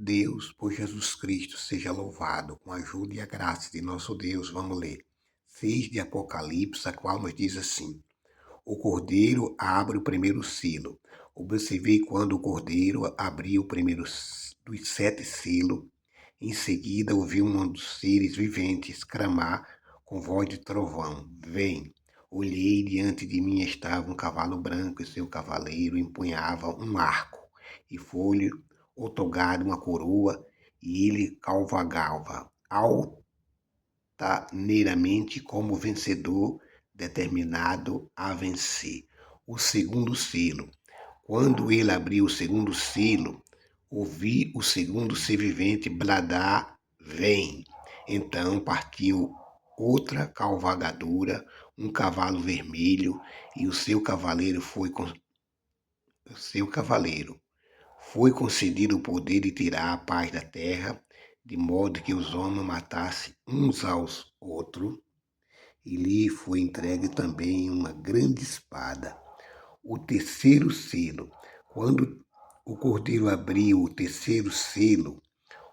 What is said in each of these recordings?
Deus, por Jesus Cristo, seja louvado. Com a ajuda e a graça de nosso Deus, vamos ler 6 de Apocalipse, a qual nos diz assim: o cordeiro abre o primeiro selo. Observei quando o cordeiro abriu o primeiro dos 7 selos. Em seguida, ouvi um dos seres viventes clamar com voz de trovão: Vem! Olhei, diante de mim estava um cavalo branco e seu cavaleiro empunhava um arco e foi-lhe outorgada uma coroa e ele cavalgava altaneiramente como vencedor determinado a vencer. O segundo selo. Quando ele abriu o segundo selo, ouvi o segundo ser vivente bradar: Vem! Então partiu outra cavalgadura, um cavalo vermelho, e o seu cavaleiro foi concedido o poder de tirar a paz da terra, de modo que os homens matassem uns aos outros, e lhe foi entregue também uma grande espada. O terceiro selo. Quando o cordeiro abriu o terceiro selo,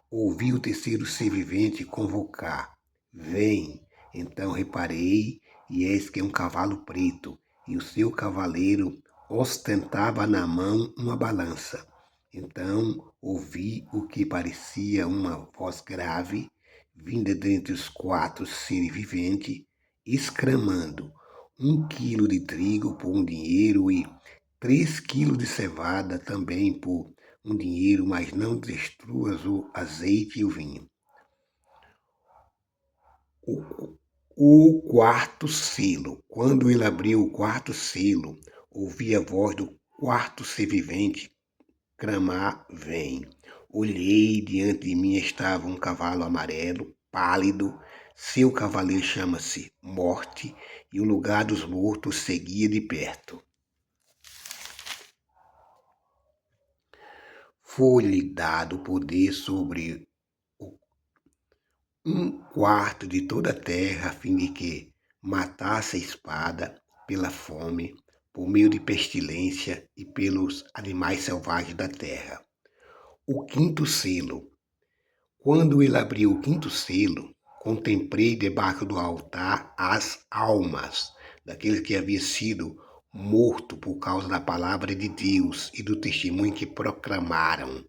ouvi o terceiro ser vivente convocar: Vem! Então reparei, e eis que um cavalo preto, e o seu cavaleiro ostentava na mão uma balança. Então ouvi o que parecia uma voz grave, vinda dentre os 4 seres viventes, exclamando: 1 quilo de trigo por um dinheiro e 3 quilos de cevada também por um dinheiro, mas não destruas o azeite e o vinho. O quarto selo. Quando ele abriu o quarto selo, ouvi a voz do quarto ser vivente clamar: Vem! Olhei, diante de mim estava um cavalo amarelo, pálido. Seu cavaleiro chama-se Morte, e o lugar dos mortos seguia de perto. Foi-lhe dado poder sobre 1/4 de toda a terra, a fim de que matasse a espada, pela fome, por meio de pestilência e pelos animais selvagens da terra. O quinto selo. Quando ele abriu o quinto selo, contemplei debaixo do altar as almas daqueles que haviam sido mortos por causa da palavra de Deus e do testemunho que proclamaram.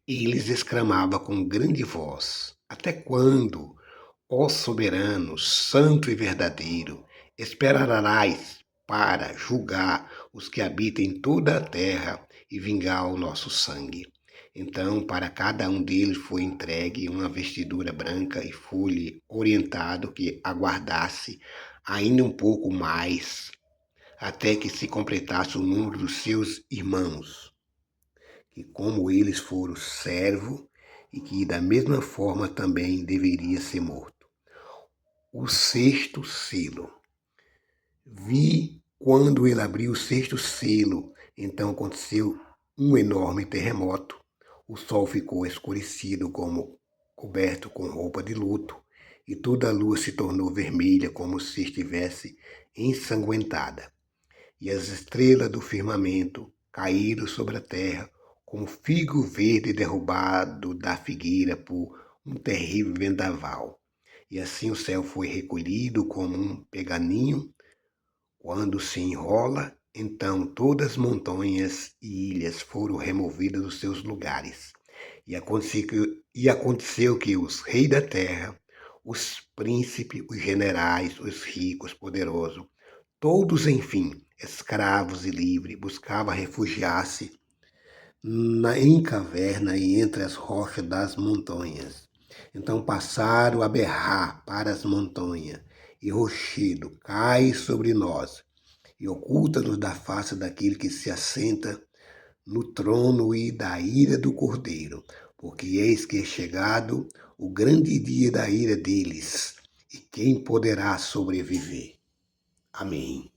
Eles exclamavam com grande voz: Até quando, ó soberano, santo e verdadeiro, esperarás para julgar os que habitam em toda a terra e vingar o nosso sangue? Então, para cada um deles foi entregue uma vestidura branca e foi-lhe orientado que aguardasse ainda um pouco mais, até que se completasse o número dos seus irmãos, que como eles foram servos e que da mesma forma também deveria ser morto. O sexto selo. Vi quando ele abriu o sexto selo, então aconteceu um enorme terremoto. O sol ficou escurecido como coberto com roupa de luto, e toda a lua se tornou vermelha como se estivesse ensanguentada. E as estrelas do firmamento caíram sobre a terra, como figo verde derrubado da figueira por um terrível vendaval. E assim o céu foi recolhido como um pergaminho quando se enrola. Então todas as montanhas e ilhas foram removidas dos seus lugares. E aconteceu que os reis da terra, os príncipes, os generais, os ricos, poderosos, todos, enfim, escravos e livres, buscavam refugiar-se em caverna e entre as rochas das montanhas. Então passaram a berrar para as montanhas, e rochedo: Cai sobre nós, e oculta-nos da face daquele que se assenta no trono e da ira do Cordeiro, porque eis que é chegado o grande dia da ira deles, e quem poderá sobreviver? Amém.